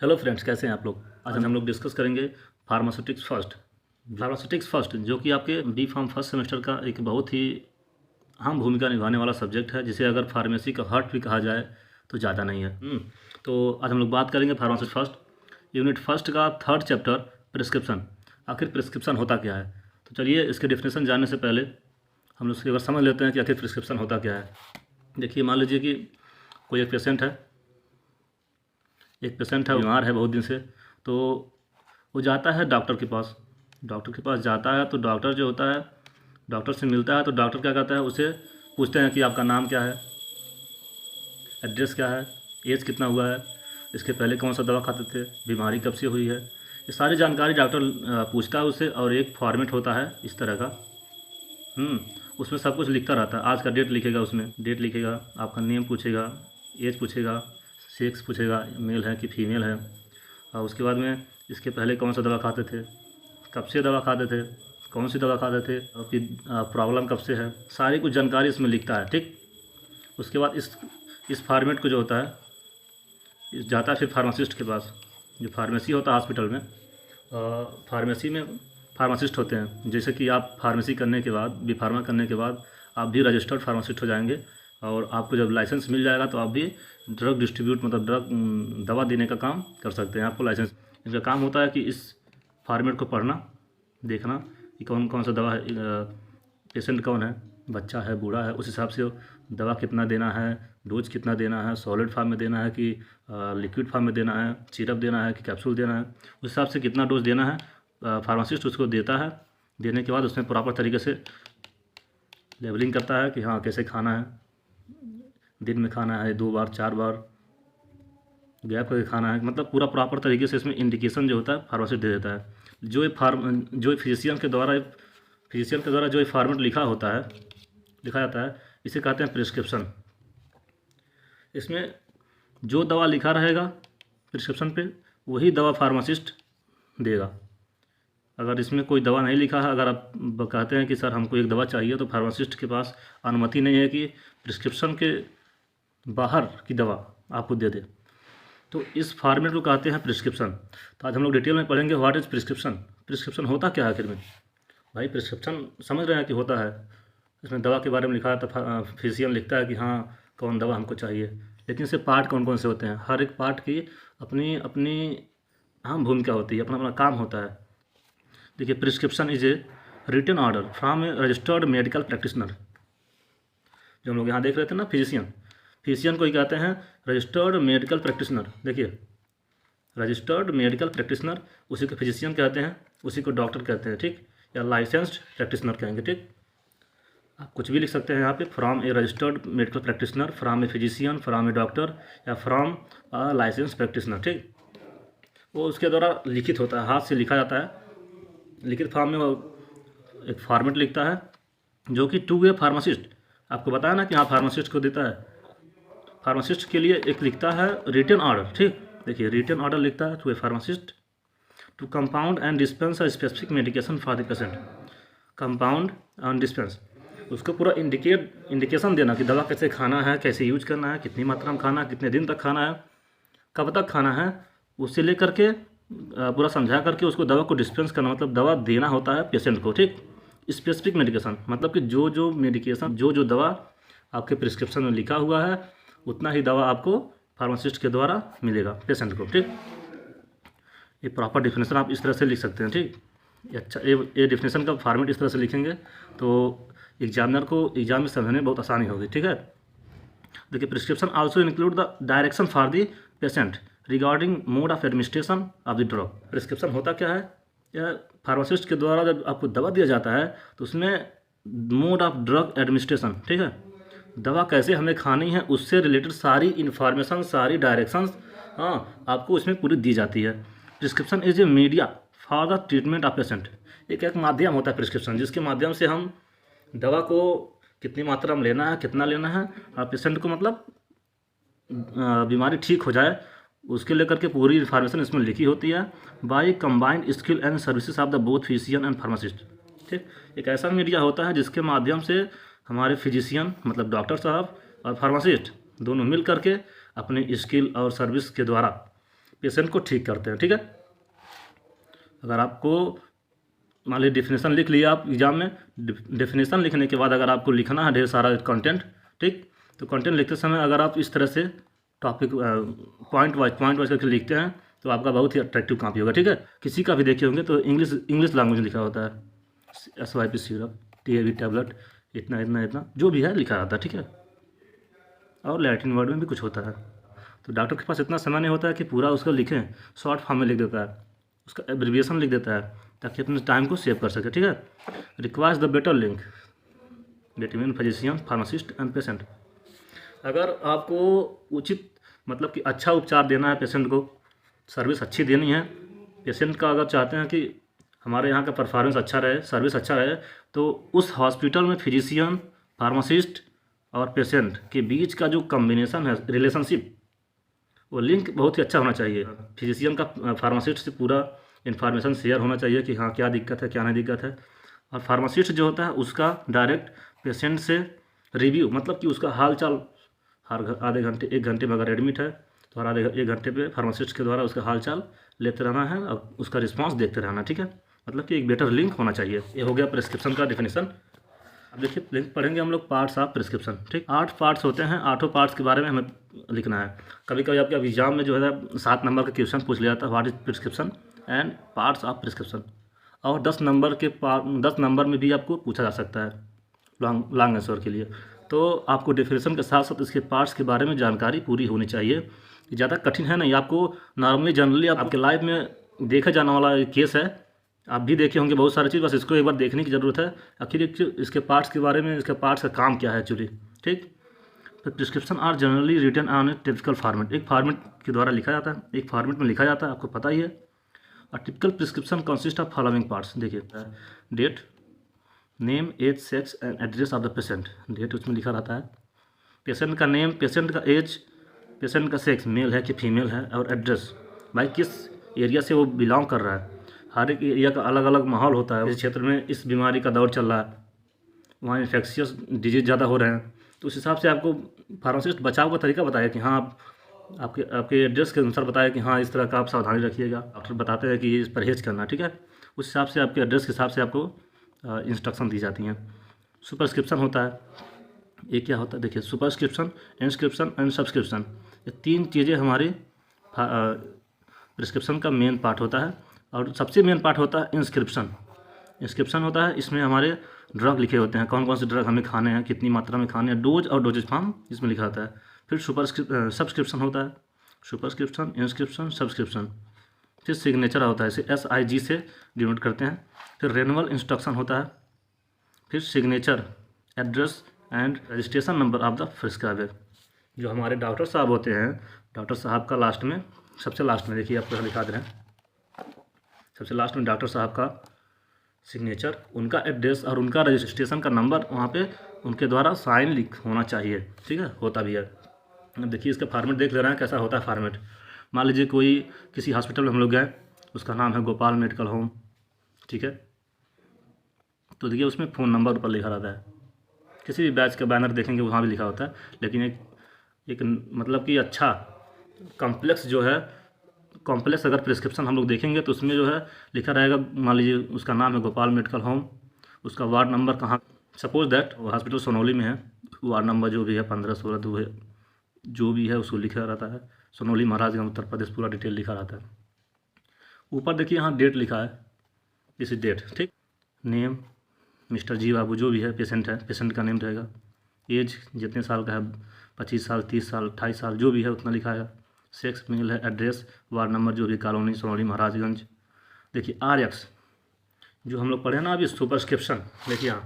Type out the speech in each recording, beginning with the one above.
Hello friends, कैसे हैं आप लोग। आज हम लोग डिस्कस करेंगे फार्मास्यूटिक्स फर्स्ट जो कि आपके बी फार्म फर्स्ट सेमेस्टर का एक बहुत ही अहम भूमिका निभाने वाला सब्जेक्ट है, जिसे अगर फार्मेसी का हार्ट भी कहा जाए तो ज़्यादा नहीं है। तो आज हम लोग बात करेंगे फार्मासी फर्स्ट यूनिट फर्स्ट का थर्ड चैप्टर प्रिस्क्रिप्शन। आखिर प्रिस्क्रिप्शन होता क्या है। तो चलिए इसके डेफिनेशन जानने से पहले हम लोग एक बार समझ लेते हैं कि आखिर प्रिस्क्रिप्शन होता क्या है। देखिए, मान लीजिए कि कोई एक पेशेंट है, बीमार है बहुत दिन से, तो वो जाता है डॉक्टर के पास जाता है। तो डॉक्टर जो होता है, डॉक्टर से मिलता है। तो डॉक्टर क्या कहता है, उसे पूछते हैं कि आपका नाम क्या है, एड्रेस क्या है, एज कितना हुआ है, इसके पहले कौन सा दवा खाते थे, बीमारी कब से हुई है। ये सारी जानकारी डॉक्टर पूछता है उससे, और एक फॉर्मेट होता है इस तरह का। उसमें सब कुछ लिखता रहता है। आज का डेट लिखेगा, उसमें डेट लिखेगा, आपका नेम पूछेगा, एज पूछेगा, सेक्स पूछेगा, मेल है कि फीमेल है, और उसके बाद में इसके पहले कौन सा दवा खाते थे, कब से दवा खाते थे, कौन सी दवा खाते थे, और फिर प्रॉब्लम कब से है, सारी कुछ जानकारी इसमें लिखता है। ठीक, उसके बाद इस फॉर्मेट को जो होता है जाता है फिर फार्मासिस्ट के पास। जो फार्मेसी होता है हॉस्पिटल में, फार्मेसी में फार्मासिस्ट होते हैं। जैसे कि आप फार्मेसी करने के बाद, बी फार्मा करने के बाद आप भी रजिस्टर्ड फार्मासिस्ट हो जाएंगे, और आपको जब लाइसेंस मिल जाएगा तो आप भी ड्रग डिस्ट्रीब्यूट मतलब ड्रग दवा देने का काम कर सकते हैं। आपको लाइसेंस, इनका काम होता है कि इस फॉर्मेट को पढ़ना, देखना कि कौन कौन सा दवा है, पेशेंट कौन है, बच्चा है, बूढ़ा है, उस हिसाब से दवा कितना देना है, डोज कितना देना है, सॉलिड फॉर्म में देना है कि लिक्विड फॉर्म में देना है, सिरप देना है कि कैप्सूल देना है, उस हिसाब से कितना डोज देना है फार्मासिस्ट उसको देता है। देने के बाद उसमें प्रॉपर तरीके से लेबलिंग करता है कि हाँ कैसे खाना है, दिन में खाना है, 2 बार 4 बार गैप करके खाना है, मतलब पूरा प्रॉपर तरीके से इसमें इंडिकेशन जो होता है फार्मासिस्ट दे देता है। जो फिजिशियन के द्वारा जो फॉर्मेट लिखा जाता है, इसे कहते हैं प्रिस्क्रिप्शन। इसमें जो दवा लिखा रहेगा प्रिस्क्रिप्शन पे, वही दवा फार्मासिस्ट देगा। अगर इसमें कोई दवा नहीं लिखा है, अगर आप कहते हैं कि सर हमको एक दवा चाहिए, तो फार्मासिस्ट के पास अनुमति नहीं है कि प्रिस्क्रिप्शन के बाहर की दवा आपको दे दे। तो इस फॉर्मेट को कहते हैं प्रिस्क्रिप्शन। तो आज हम लोग डिटेल में पढ़ेंगे व्हाट इज़ प्रिस्क्रिप्शन। प्रिस्क्रिप्शन होता क्या है आखिर में। भाई प्रिस्क्रिप्शन समझ रहे हैं कि होता है, इसमें दवा के बारे में लिखा है, तो फिजिशियन लिखता है कि हाँ कौन दवा हमको चाहिए। लेकिन इससे पार्ट कौन कौन से होते हैं, हर एक पार्ट की अपनी अपनी अहम भूमिका होती है, अपना अपना काम होता है। देखिए, prescription is a written order from a registered medical practitioner. जो हम लोग यहाँ देख रहे थे ना, फिजिशियन को ही कहते हैं रजिस्टर्ड मेडिकल प्रैक्टिशनर। देखिए, रजिस्टर्ड मेडिकल प्रैक्टिशनर, उसी को फिजिशियन कहते हैं, उसी को डॉक्टर कहते हैं। ठीक, या लाइसेंस्ड प्रैक्टिशनर कहेंगे। ठीक, आप कुछ भी लिख सकते हैं यहाँ पे, from a registered medical practitioner, from a physician, from A doctor, या फ्रॉम अ लाइसेंस प्रैक्टिशनर। ठीक, वो उसके द्वारा लिखित होता है, हाथ से लिखा जाता है, लिखित फॉर्म में वो एक फॉर्मेट लिखता है, जो कि टू ए फार्मासिस्ट, आपको बताया ना कि हाँ फार्मासिस्ट को देता है। फार्मासिस्ट के लिए एक लिखता है रिटन ऑर्डर। ठीक, देखिए रिटन ऑर्डर लिखता है to a pharmacist to compound and dispense a specific medication for the patient. Compound and dispense, उसको पूरा इंडिकेशन देना कि दवा कैसे खाना है, कैसे यूज करना है, कितनी मात्रा में खाना है, कितने दिन तक खाना है, कब तक खाना है, उससे लेकर के पूरा समझा करके उसको दवा को डिस्पेंस करना, मतलब दवा देना होता है पेशेंट को। ठीक, स्पेसिफिक मेडिकेशन मतलब कि जो मेडिकेशन, जो दवा आपके प्रिस्क्रिप्शन में लिखा हुआ है, उतना ही दवा आपको फार्मासिस्ट के द्वारा मिलेगा पेशेंट को। ठीक, ये प्रॉपर डिफिनेशन आप इस तरह से लिख सकते हैं। ठीक, अच्छा, ये डिफिनेशन का फॉर्मेट इस तरह से लिखेंगे तो एग्जामिनर को एग्जाम में समझने में बहुत आसानी होगी। ठीक है, देखिए, prescription also include the direction for the patient regarding mode of administration of the drug. Prescription होता क्या है, यह फार्मासिस्ट के द्वारा जब आपको दवा दिया जाता है तो उसमें मोड ऑफ ड्रग एडमिनिस्ट्रेशन, ठीक है, दवा कैसे हमें खानी है, उससे रिलेटेड सारी इन्फॉर्मेशन, सारी डायरेक्शंस आपको उसमें पूरी दी जाती है। Prescription is A media for the treatment of patient. एक माध्यम होता है प्रिस्क्रिप्शन, जिसके माध्यम से हम दवा को कितनी मात्रा में लेना है, कितना लेना है, और पेशेंट को मतलब बीमारी ठीक हो जाए, उसके लेकर के पूरी इन्फॉर्मेशन इसमें लिखी होती है by combined skill and services of the both physician and pharmacist. ठीक, एक ऐसा मीडिया होता है जिसके माध्यम से हमारे फिजिशियन मतलब डॉक्टर साहब और फार्मासिस्ट दोनों मिल करके अपने स्किल और सर्विस के द्वारा पेशेंट को ठीक करते हैं। ठीक है, अगर आपको मान लीजिए डेफिनेशन लिख लिया आप एग्जाम में, डेफिनेशन लिखने के बाद अगर आपको लिखना है ढेर सारा कंटेंट, ठीक, तो कंटेंट लिखते समय अगर आप इस तरह से टॉपिक पॉइंट वाइज करके लिखते हैं तो आपका बहुत ही अट्रैक्टिव कॉपी होगा। ठीक है, किसी का भी देखे होंगे तो इंग्लिश लैंग्वेज में लिखा होता है, SYP सिरप, TAB टैबलेट, इतना इतना इतना जो भी है लिखा रहता है। ठीक है, और लैटिन वर्ड में भी कुछ होता है। तो डॉक्टर के पास इतना समय नहीं होता है कि पूरा उसको लिखें, शॉर्ट फॉर्म में लिख देता है, उसका एब्रिविएशन लिख देता है ताकि अपने टाइम को सेव कर सके। ठीक है, requires the better link between physician, pharmacist and patient. अगर आपको उचित मतलब कि अच्छा उपचार देना है पेशेंट को, सर्विस अच्छी देनी है पेशेंट का, अगर चाहते हैं कि हमारे यहाँ का परफॉर्मेंस अच्छा रहे, सर्विस अच्छा रहे, तो उस हॉस्पिटल में फिजिशियन, फार्मासिस्ट और पेशेंट के बीच का जो कम्बिनेशन है, रिलेशनशिप, वो लिंक बहुत ही अच्छा होना चाहिए। फिजिशियन का फार्मासिस्ट से पूरा इन्फॉर्मेशन शेयर होना चाहिए कि हाँ क्या दिक्कत है क्या नहीं दिक्कत है, और फार्मासिस्ट जो होता है उसका डायरेक्ट पेशेंट से रिव्यू, मतलब कि उसका हाल चाल हर आधे घंटे 1 घंटे में अगर एडमिट है तो हर आधे 1 घंटे पे फार्मासिस्ट के द्वारा उसका हाल चाल लेते रहना है और उसका रिस्पांस देखते रहना। ठीक है, मतलब कि एक बेटर लिंक होना चाहिए। ये हो गया प्रिस्क्रिप्शन का डिफिनीसन। अब देखिए लिंक पढ़ेंगे हम लोग पार्ट्स ऑफ प्रिस्क्रिप्शन। ठीक, 8 पार्ट्स होते हैं, 8 पार्ट्स के बारे में हमें लिखना है। कभी कभी आपके एग्जाम में जो है 7 नंबर का क्वेश्चन पूछ लिया जाता है, what is prescription and parts of prescription, और 10 नंबर में भी आपको पूछा जा सकता है लॉन्ग आंसर के लिए। तो आपको डेफिनेशन के साथ साथ इसके पार्ट्स के बारे में जानकारी पूरी होनी चाहिए। ज़्यादा कठिन है नहीं, आपको नॉर्मली जनरली आपके लाइफ में देखा जाने वाला केस है, आप भी देखे होंगे बहुत सारी चीज़, बस इसको एक बार देखने की ज़रूरत है आखिर इसके पार्ट्स के बारे में, इसके पार्ट्स का काम क्या है एक्चुअली। ठीक, तो prescription are generally written on a typical format, एक फॉर्मेट के द्वारा लिखा जाता है, एक फॉर्मेट में लिखा जाता है, आपको पता ही है। और typical prescription consist of following parts. देखिए, date, name, age, sex and address of the patient, date उसमें लिखा रहता है, पेशेंट का नेम, पेशेंट का एज, पेशेंट का सेक्स मेल है कि फीमेल है, और एड्रेस भाई किस एरिया से वो बिलोंग कर रहा है। हर एक एरिया का अलग अलग माहौल होता है, इस क्षेत्र में इस बीमारी का दौर चल रहा है, वहाँ इन्फेक्शियस डिजीज ज़्यादा हो रहे हैं, तो उस हिसाब से आपको फार्मासिस्ट बचाव का तरीका बताया कि हाँ आपके आपके एड्रेस के अनुसार बताया कि हाँ इस तरह का आप सावधानी रखिएगा। डॉक्टर बताते हैं कि ये परहेज़ करना। ठीक है, उस हिसाब से आपके एड्रेस के हिसाब से आपको इंस्ट्रक्शन दी जाती हैं। सुपरस्क्रिप्शन होता है, ये क्या होता है देखिए, सुपरस्क्रिप्शन, इंस्क्रिप्शन एंड सब्सक्रिप्शन, ये 3 चीज़ें हमारी प्रिस्क्रिप्शन का मेन पार्ट होता है। और सबसे मेन पार्ट होता है इंस्क्रिप्शन। इंस्क्रिप्शन होता है, इसमें हमारे ड्रग लिखे होते हैं, कौन कौन से ड्रग हमें खाने हैं, कितनी मात्रा में खाने हैं, डोज और डोजेज फॉर्म इसमें लिखा होता है। फिर सब्सक्रिप्शन होता है, सुपरस्क्रिप्शन, इंस्क्रिप्शन, सब्सक्रिप्शन। फिर सिग्नेचर होता है, इसे SIG से डिनोट करते हैं। फिर रेनुअल इंस्ट्रक्शन होता है, फिर signature, address and registration number of the prescriber. जो हमारे डॉक्टर साहब होते हैं, डॉक्टर साहब का लास्ट में, सबसे लास्ट में देखिए आपको दिखा दे रहे हैं, सबसे लास्ट में डॉक्टर साहब का सिग्नेचर, उनका एड्रेस और उनका रजिस्ट्रेशन का नंबर वहाँ पे उनके द्वारा साइन लिख होना चाहिए। ठीक है, होता भी है। अब देखिए इसका फॉर्मेट देख ले रहे हैं कैसा होता है फॉर्मेट। मान लीजिए कोई किसी हॉस्पिटल में हम लोग गए, उसका नाम है गोपाल मेडिकल होम। ठीक है, तो देखिए उसमें फ़ोन नंबर ऊपर लिखा रहता है, किसी भी बैच का बैनर देखेंगे वहाँ भी लिखा होता है, लेकिन एक मतलब कि अच्छा कॉम्प्लेक्स जो है, कॉम्प्लेक्स अगर प्रिस्क्रिप्शन हम लोग देखेंगे तो उसमें जो है लिखा रहेगा, मान लीजिए उसका नाम है गोपाल मेडिकल होम, उसका वार्ड नंबर कहाँ, सपोज दैट वो हॉस्पिटल सोनौली में है, वार्ड नंबर जो भी है 15, 16, 2 है, जो भी है उसको लिखा रहता है, सोनौली महाराजगंज उत्तर प्रदेश, पूरा डिटेल लिखा रहता है। ऊपर देखिए यहाँ डेट लिखा है, दिस इज डेट। ठीक, नेम मिस्टर जी बाबू जो भी है, पेशेंट है, पेशेंट का नेम रहेगा, एज जितने साल का है, 25 साल, 30 साल, 28 साल, जो भी है उतना लिखा है, सेक्स मेल है, एड्रेस, वार्ड नंबर जो भी, कॉलोनी सोनौली महाराजगंज। देखिए RX जो हम लोग पढ़े ना अभी, सुपरस्क्रिप्शन, देखिए यहाँ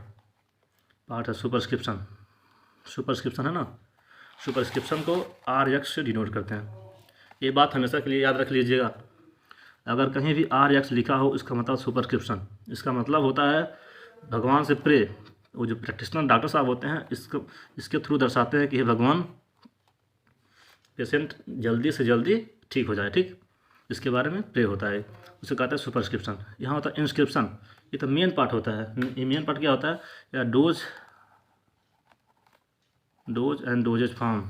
पार्ट है सुपरस्क्रिप्शन, सुपरस्क्रिप्शन है ना, सुपरस्क्रिप्शन को RX से डिनोट करते हैं। ये बात हमेशा के लिए याद रख लीजिएगा, अगर कहीं भी RX लिखा हो इसका मतलब सुपरस्क्रिप्शन, इसका मतलब होता है भगवान से प्रे। वो जो प्रैक्टिशनर डॉक्टर साहब होते हैं इसके थ्रू दर्शाते हैं कि हे भगवान पेशेंट जल्दी से जल्दी ठीक हो जाए। ठीक, इसके बारे में प्रे होता है, उसे कहते हैं सुपरस्क्रिप्शन। यहाँ होता है इंस्क्रिप्शन, ये तो मेन पार्ट होता है। ये मेन पार्ट क्या होता है, या डोज एंड डोजेज फॉर्म।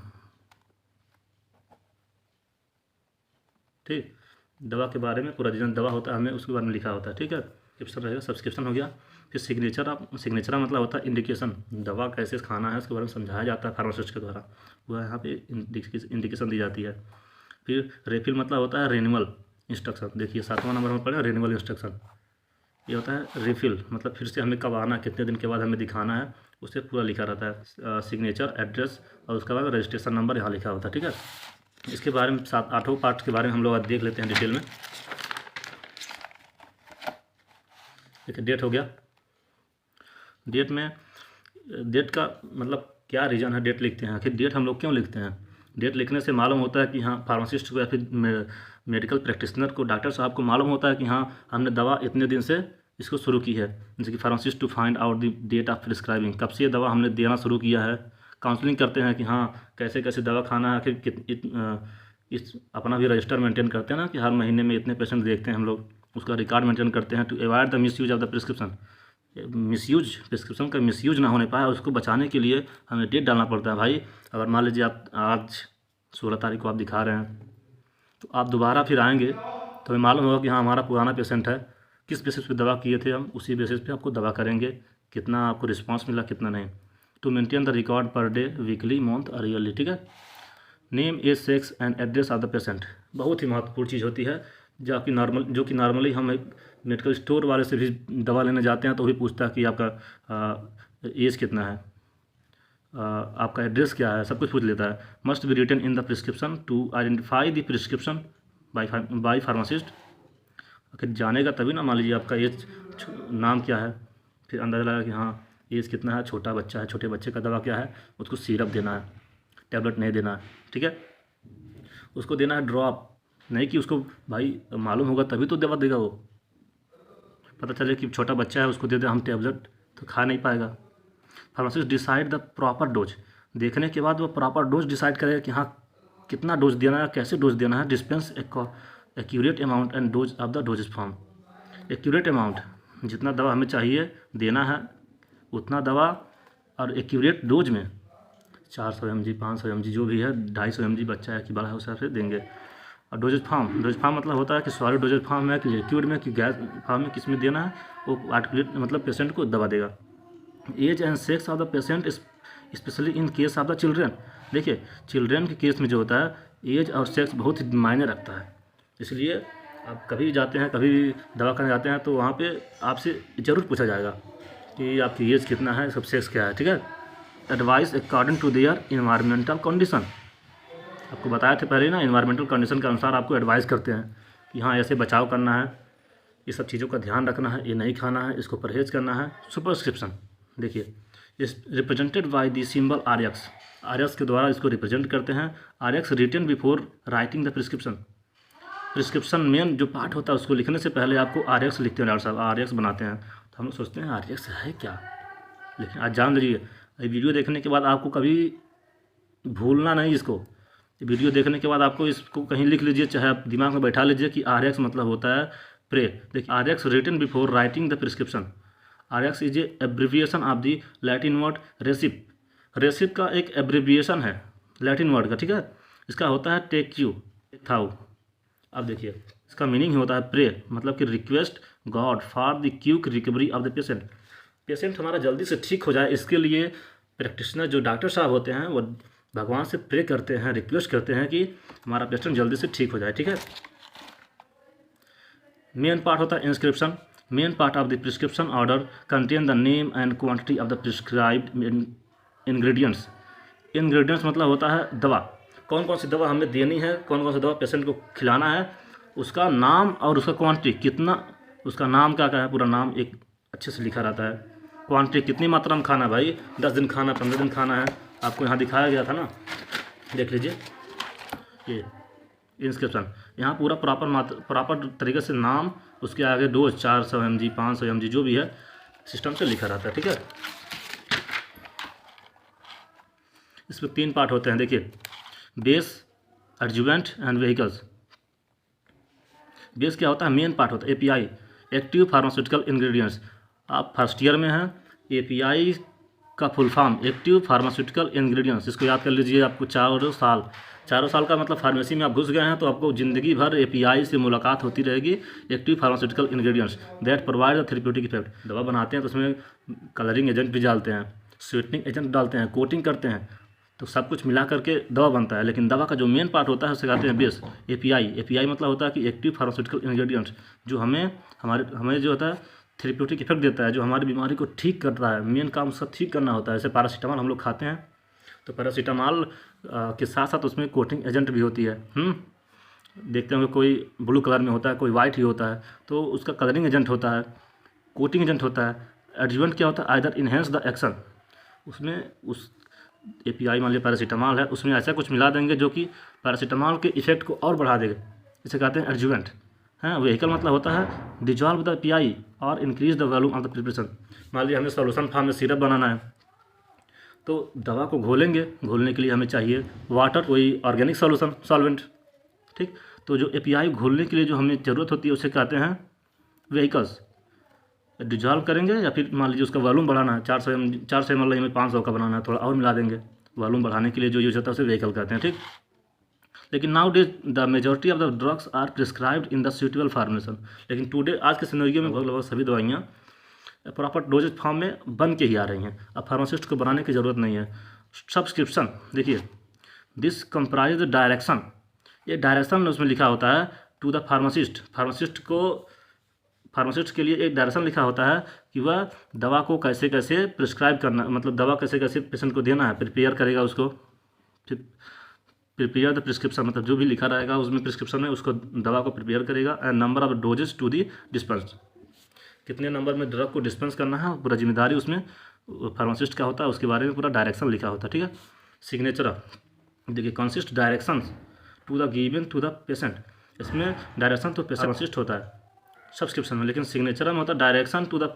ठीक, दवा के बारे में पूरा जितना दवा होता है हमें उसके बारे में लिखा होता है, ठीक है। सब्सक्रिप्शन रहेगा, सब्सक्रिप्शन हो गया। फिर सिग्नेचर, आप सिग्नेचर मतलब होता है इंडिकेशन, दवा कैसे खाना है उसके बारे में समझाया जाता है फार्मासिस्ट के द्वारा, वह यहाँ पे इंडिकेशन दी जाती है। फिर रेफिल मतलब होता है रेन्यूअल इंस्ट्रक्शन, देखिए 7वां नंबर में पढ़ेगा रेन्यूअल इंस्ट्रक्शन। ये होता है रिफिल, मतलब फिर से हमें कब आना, कितने दिन के बाद हमें दिखाना है, उससे पूरा लिखा रहता है। सिग्नेचर, एड्रेस और उसके बाद रजिस्ट्रेशन नंबर यहाँ लिखा होता है, ठीक है। इसके बारे में 7-8 पार्ट के बारे में हम लोग आज देख लेते हैं डिटेल में। देखिए डेट हो गया। डेट में, डेट का मतलब क्या रीज़न है डेट लिखते हैं, आखिर डेट हम लोग क्यों लिखते हैं। डेट लिखने से मालूम होता है कि हाँ फार्मासिस्ट को या फिर मेडिकल प्रैक्टिशनर को, डॉक्टर साहब को मालूम होता है कि हाँ हमने दवा इतने दिन से इसको शुरू की है। जैसे कि pharmacist to find out the date of prescribing, कब से ये दवा हमने देना शुरू किया है। काउंसलिंग करते हैं कि हाँ कैसे कैसे दवा खाना है, आखिर इस अपना भी रजिस्टर मेंटेन करते हैं ना कि हर महीने में इतने पेशेंट देखते हैं हम लोग, उसका रिकॉर्ड मेंटेन करते हैं। To avoid the misuse of the prescription, misuse, prescription का मिसयूज ना होने पाए उसको बचाने के लिए हमें डेट डालना पड़ता है भाई। अगर मान लीजिए आप आज 16 तारीख को आप दिखा रहे हैं, तो आप दोबारा फिर आएंगे तो हमें मालूम होगा कि हाँ हमारा पुराना पेशेंट है, किस बेसिस पे दवा किए थे हम, उसी बेसिस पे आपको दवा करेंगे, कितना आपको रिस्पांस मिला कितना नहीं। To maintain the record per day, weekly, month और ईयरली, ठीक है। Name, age, sex and address of the patient, बहुत ही महत्वपूर्ण चीज़ होती है, जो कि नॉर्मली हम एक मेडिकल स्टोर वाले से भी दवा लेने जाते हैं तो भी पूछता है कि आपका एज कितना है, आपका एड्रेस क्या है, सब कुछ पूछ लेता है। Must be written in the prescription to identify the prescription by pharmacist, अगर जानेगा तभी ना, मान लीजिए आपका एज, नाम क्या है, फिर अंदाज़ा लगा कि हाँ एज कितना है, छोटा बच्चा है, छोटे बच्चे का दवा क्या है, उसको सिरप देना है, टैबलेट नहीं देना है, ठीक है। उसको देना है ड्रॉप, नहीं कि उसको भाई मालूम होगा तभी तो दवा देगा, वो पता चले कि छोटा बच्चा है उसको दे दे हम टैबलेट तो खा नहीं पाएगा। Pharmacist decide the proper dose, देखने के बाद वो प्रॉपर डोज डिसाइड करेगा कि हाँ कितना डोज देना है, कैसे डोज देना है। Dispense accurate amount and dose of the doses form, accurate amount, जितना दवा हमें चाहिए देना है उतना दवा, और एक्यूरेट डोज में 400 mg 500 mg जो भी है, 250 mg बच्चा है कि बड़ा है उस हिसाब से देंगे। और डोजेज फॉर्म मतलब होता है कि सॉलिड डोजेज फॉर्म में, कि लिक्विड में, कि गैस फॉर्म में, किस में देना है वो आर्टिकुलेट मतलब पेशेंट को दवा देगा। Age and sex of the patient specially in case of the children, देखिए चिल्ड्रेन के केस में जो होता है एज और सेक्स बहुत ही मायने रखता है, इसलिए आप कभी भी जाते हैं, कभी भी दवा करने जाते हैं तो वहाँ पे आपसे ज़रूर पूछा जाएगा कि आपकी एज कितना है, सब सेक्स क्या है, ठीक है। Advice according to their environmental condition, आपको बताया था पहले ना, इन्वायरमेंटल कंडीशन के अनुसार आपको एडवाइस करते हैं कि हाँ ऐसे बचाव करना है, ये सब चीज़ों का ध्यान रखना है, ये नहीं खाना है, इसको परहेज़ करना है। सुपरस्क्रिप्शन, देखिए इस represented by the symbol RX, RX के द्वारा इसको रिप्रेजेंट करते हैं। RX written before writing the prescription, prescription main जो पार्ट होता है उसको लिखने से पहले आपको RX लिखते हैं, डॉक्टर साहब RX बनाते हैं, तो हम लोग सोचते हैं RX है क्या, लेकिन आज जान लीजिए ये वीडियो देखने के बाद आपको कभी भूलना नहीं इसको, वीडियो देखने के बाद आपको इसको कहीं लिख लीजिए, चाहे आप दिमाग में बैठा लीजिए कि RX मतलब होता है प्रे। देखिए RX written before writing the prescription, RX is a abbreviation of the Latin word recipe, recipe का एक एब्रिविएशन है लैटिन वर्ड का, ठीक है। इसका होता है टेक यू थाउ, अब देखिए इसका मीनिंग होता है प्रे, मतलब कि request God for the quick recovery of the patient, patient हमारा जल्दी से ठीक हो जाए, इसके लिए प्रैक्टिशनर जो डॉक्टर साहब होते हैं वो भगवान से प्रे करते हैं, रिक्वेस्ट करते हैं कि हमारा पेशेंट जल्दी से ठीक हो जाए, ठीक है। मेन पार्ट होता है inscription, main part of the prescription order contain the name and quantity of the prescribed ingredients, ingredients मतलब होता है दवा, कौन कौन सी दवा हमें देनी है, कौन कौन सी दवा पेशेंट को खिलाना है, उसका नाम और उसका क्वांटिटी कितना, उसका नाम क्या क्या है, पूरा नाम एक अच्छे से लिखा रहता है। क्वांटिटी कितनी मात्रा में खाना है भाई, 10 दिन खाना, 15 दिन खाना है, आपको यहाँ दिखाया गया था ना, देख लीजिए ये इंस्क्रिप्शन, यहाँ पूरा प्रॉपर तरीके से नाम, उसके आगे डोज 400 mg 500 mg जो भी है सिस्टम से लिखा रहता है, ठीक है। इसमें 3 पार्ट होते हैं, देखिए base, adjuvant and vehicles. Base क्या होता है, मेन पार्ट होता है API, एक्टिव फार्मास्यूटिकल इंग्रेडिएंट्स, आप फर्स्ट ईयर में हैं, API का full form active pharmaceutical ingredients, इसको याद कर लीजिए। आपको 4 साल का मतलब फार्मेसी में आप घुस गए हैं तो आपको ज़िंदगी भर एपीआई से मुलाकात होती रहेगी। Active pharmaceutical ingredients that provide the therapeutic effect. दवा बनाते हैं तो उसमें कलरिंग एजेंट भी डालते हैं, स्वीटनिंग एजेंट डालते हैं, कोटिंग करते हैं, तो सब कुछ मिला करके दवा बनता है। लेकिन दवा का जो मेन पार्ट होता है उसे कहते हैं बेस, एपीआई। एपीआई मतलब होता है कि एक्टिव फार्मास्यूटिकल इंग्रेडिएंट्स, जो हमें जो होता है थेरेप्यूटिक इफेक्ट देता है, जो हमारी बीमारी को ठीक करता है। मेन काम उसका ठीक करना होता है। जैसे पैरासीटामोल हम लोग खाते हैं तो पैरासीटामोल के साथ साथ उसमें कोटिंग एजेंट भी होती है। देखते होंगे कोई ब्लू कलर में होता है, कोई वाइट ही होता है, तो उसका कलरिंग एजेंट होता है, कोटिंग एजेंट होता है। एडजुवेंट क्या होता है? Either enhance the action. उसमें उस एपीआई मान लिया पैरासीटामोल है, उसमें ऐसा कुछ मिला देंगे जो कि पैरासीटामोल के इफेक्ट को और बढ़ा देगा। इसे कहते हैं एडजुवेंट। व्हीकल मतलब होता है डिजॉल्व द एपीआई और increase the volume of the preparation. मान लिया हमें सॉल्यूशन फॉर्म में सिरप बनाना है, तो दवा को घोलेंगे। घोलने के लिए हमें चाहिए वाटर, कोई ऑर्गेनिक सॉल्वेंट, ठीक। तो जो एपीआई घोलने के लिए जो हमें ज़रूरत होती है उसे कहते हैं व्हीकल्स। डिजॉल्व करेंगे या फिर मान लीजिए उसका वॉल्यूम बढ़ाना है, 400 ml हमें 500 का बनाना है, थोड़ा और मिला देंगे। वॉल्यूम बढ़ाने के लिए जो यूज होता है उसे व्हीकल कहते हैं, ठीक। लेकिन nowadays the majority of the drugs are prescribed in the suitable formation. लेकिन टुडे आज के सिनेरियो में लगभग सभी दवाइयाँ प्रॉपर डोजेज फॉर्म में बन के ही आ रही हैं। अब फार्मासिस्ट को बनाने की ज़रूरत नहीं है। सब्सक्रिप्शन देखिए, दिस कंप्राइज द डायरेक्शन, ये डायरेक्शन उसमें लिखा होता है टू द फार्मासिस्ट। फार्मासिस्ट के लिए एक डायरेक्शन लिखा होता है कि वह दवा को कैसे कैसे प्रिस्क्राइब करना, मतलब दवा कैसे कैसे पेशेंट को देना है, प्रिपेयर करेगा उसको। फिर प्रिपेयर द प्रिस्क्रिप्शन मतलब जो भी लिखा रहेगा उसमें प्रिस्क्रिप्शन में उसको दवा को प्रिपेयर करेगा। And number of doses to the dispense, कितने नंबर में ड्रग को डिस्पेंस करना है, पूरा जिम्मेदारी उसमें फार्मासिस्ट का होता है। उसके बारे में पूरा डायरेक्शन लिखा होता है, ठीक है। सिग्नेचर देखिए, consist direction to the given to the patient. इसमें डायरेक्शन तो फार्मासिस्ट होता है सब्सक्रिप्शन में, लेकिन सिग्नेचर में होता है direction to the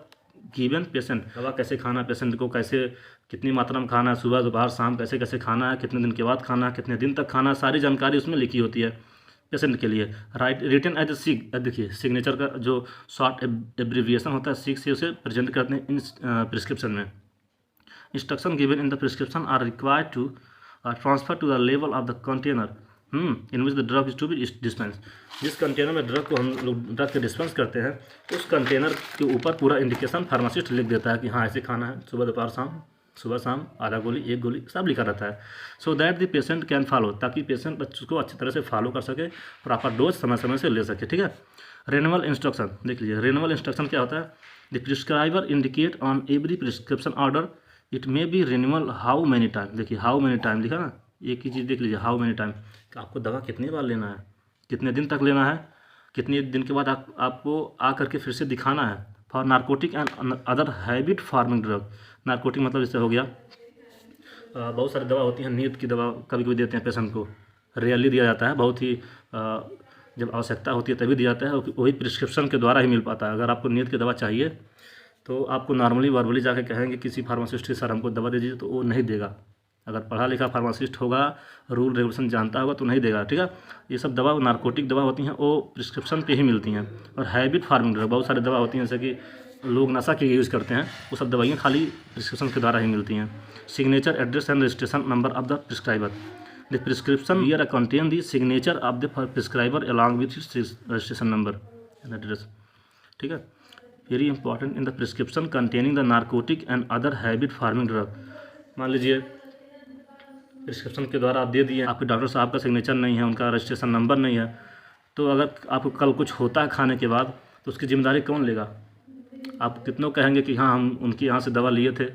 given patient. दवा कैसे खाना है, पेशेंट को कैसे कितनी मात्रा में खाना है, सुबह दोपहर शाम कैसे कैसे खाना है, कितने दिन के बाद खाना है, कितने दिन तक खाना है, सारी जानकारी उसमें लिखी होती है पेशेंट के लिए। रिटन एज ए देखिए, सिग्नेचर का जो शॉर्ट एब्रीविएशन होता है सिग से उसे प्रेजेंट करते हैं इन प्रिस्क्रिप्शन में। Instruction given in the prescription are required to transfer to the level of the container in which the drug is to be dispense. जिस कंटेनर में ड्रग को हम लोग ड्रग के डिस्पेंस करते हैं, उस कंटेनर के ऊपर पूरा इंडिकेशन फार्मासिस्ट लिख देता है कि हाँ ऐसे खाना है, सुबह दोपहर शाम, सुबह शाम, आधा गोली, एक गोली, सब लिखा रहता है। So that the patient can follow, ताकि पेशेंट उसको अच्छी तरह से फॉलो कर सके, प्रॉपर डोज समय समय से ले सके, ठीक है। रेनुअल इंस्ट्रक्शन देख लीजिए। रेनुअल इंस्ट्रक्शन क्या होता है? The prescriber indicate on every prescription order it may be renewal how many time. देखिए हाउ मैनी टाइम लिखा ना, एक ही चीज़ देख लीजिए, हाउ मैनी टाइम, कि आपको दवा कितनी बार लेना है, कितने दिन तक लेना है, कितने दिन के बाद आपको आ करके फिर से दिखाना है। For narcotic and other habit farming drug. Narcotic मतलब जैसे हो गया, बहुत सारी दवा होती हैं, नींद की दवा कभी कभी देते हैं पेशेंट को, रेयरली दिया जाता है, बहुत ही जब आवश्यकता होती है तभी दिया जाता है, वही प्रिस्क्रिप्शन के द्वारा ही मिल पाता है। अगर आपको नींद की दवा चाहिए तो आपको नॉर्मली वर्बली जाके कहेंगे किसी फार्मासिस्ट से, सर हमको दवा दे दीजिए, तो वो नहीं देगा। अगर पढ़ा लिखा फार्मासिस्ट होगा, रूल रेगुलेशन जानता होगा तो नहीं देगा, ठीक है। ये सब दवा नार्कोटिक दवा होती हैं, वो प्रिस्क्रिप्शन पे ही मिलती हैं। और हैबिट फार्मिंग ड्रग, बहुत सारी दवा होती हैं जैसे कि लोग नशा के यूज़ करते हैं, वो सब दवाइयाँ खाली प्रिस्क्रिप्शन के द्वारा ही मिलती हैं। Signature, address and registration number of the prescriber. The prescription here contain the signature of the prescriber along with registration number and address, ठीक है। Very important in the prescription containing the narcotic and other habit farming drug. मान लीजिए prescription के द्वारा आप दे दिए, आपके doctor साहब का सिग्नेचर नहीं है, उनका रजिस्ट्रेशन नंबर नहीं है, तो अगर आपको कल कुछ होता है खाने के बाद तो उसकी जिम्मेदारी कौन लेगा? आप कितनों कहेंगे कि हाँ हम उनके यहाँ से दवा लिए थे,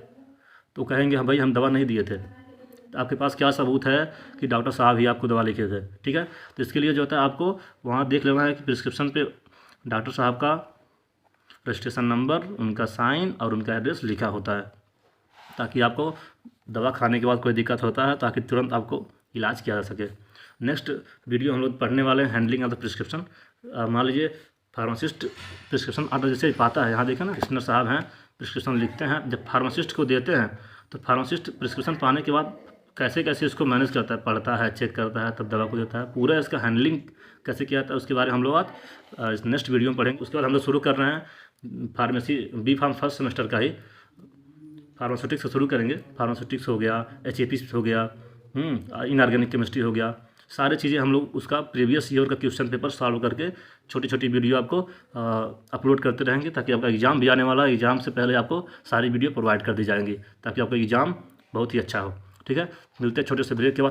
तो कहेंगे हाँ भाई हम दवा नहीं दिए थे। तो आपके पास क्या सबूत है कि डॉक्टर साहब ही आपको दवा लिखे थे, ठीक है। तो इसके लिए जो होता है आपको वहाँ देख लेना है कि प्रिस्क्रिप्शन पे डॉक्टर साहब का रजिस्ट्रेशन नंबर, उनका साइन और उनका एड्रेस लिखा होता है, ताकि आपको दवा खाने के बाद कोई दिक्कत होता है ताकि तुरंत आपको इलाज किया जा सके। नेक्स्ट वीडियो हम लोग पढ़ने वाले हैं हैंडलिंग ऑफ द प्रिस्क्रिप्शन। मान लीजिए फार्मासिस्ट प्रिस्क्रिप्शन ऑर्डर जैसे पाता है, यहाँ देखें ना कमिश्नर साहब हैं, प्रिस्क्रिप्शन लिखते हैं, जब फार्मासिस्ट को देते हैं तो फार्मासिस्ट प्रिस्क्रिप्शन पाने के बाद कैसे कैसे इसको मैनेज करता है, पढ़ता है, चेक करता है, तब दवा को देता है। पूरा इसका हैंडलिंग कैसे किया जाता है उसके बारे में हम लोग आज नेक्स्ट वीडियो में पढ़ेंगे। उसके बाद हम लोग शुरू कर रहे हैं pharmacy B pharm first semester का ही फार्मास्यूटिक्स से शुरू करेंगे। फार्मास्यूटिक्स हो गया, HAPS हो गया, इनऑर्गेनिक केमिस्ट्री हो गया, सारी चीज़ें हम लोग उसका प्रीवियस ईयर का क्वेश्चन पेपर सॉल्व करके छोटी छोटी वीडियो आपको अपलोड करते रहेंगे, ताकि आपका एग्ज़ाम भी आने वाला है। एग्ज़ाम से पहले आपको सारी वीडियो प्रोवाइड कर दी जाएंगी, ताकि आपका एग्ज़ाम बहुत ही अच्छा हो। ठीक है, मिलते हैं छोटे से ब्रेक के बाद।